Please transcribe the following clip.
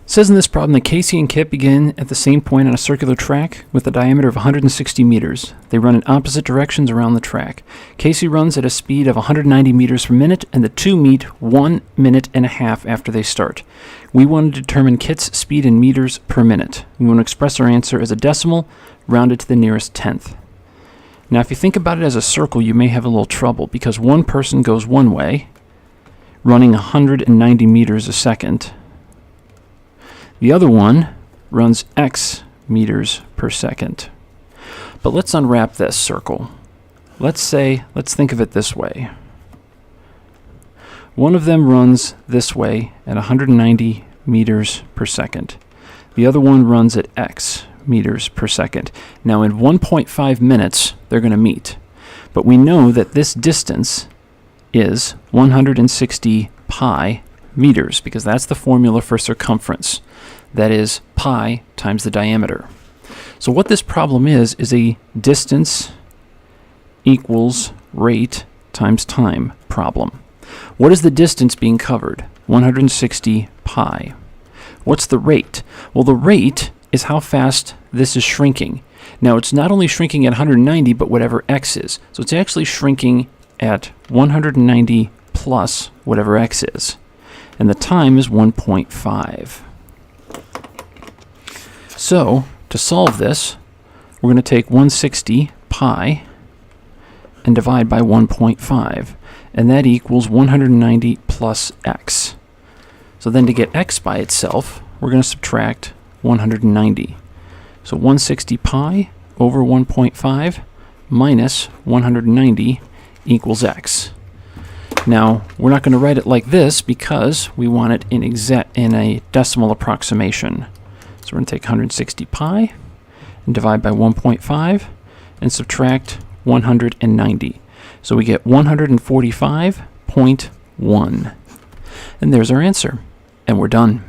It says in this problem that Casey and Kip begin at the same point on a circular track with a diameter of 160 meters. They run in opposite directions around the track. Casey runs at a speed of 190 meters per minute, and the two meet 1 minute and a half after they start. We want to determine Kit's speed in meters per minute. We want to express our answer as a decimal, rounded to the nearest tenth. Now, if you think about it as a circle, you may have a little trouble, because one person goes one way, running 190 meters a second. The other one runs x meters per second. But let's unwrap this circle. Let's think of it this way. One of them runs this way at 190 meters per second. The other one runs at x meters per second. Now in 1.5 minutes, they're going to meet. But we know that this distance is 160 pi meters, because that's the formula for circumference. That is pi times the diameter. So what this problem is a distance equals rate times time problem. What is the distance being covered? 160 pi. What's the rate? Well, the rate is how fast this is shrinking. Now, it's not only shrinking at 190, but whatever x is. So it's actually shrinking at 190 plus whatever x is. And the time is 1.5. So, to solve this, we're going to take 160 pi and divide by 1.5. And that equals 190 plus x. So then to get x by itself, we're going to subtract 190. So 160 pi over 1.5 minus 190 equals x. Now, we're not going to write it like this because we want it in a decimal approximation. So we're going to take 160 pi and divide by 1.5 and subtract 190. So we get 145.1. And there's our answer. And we're done.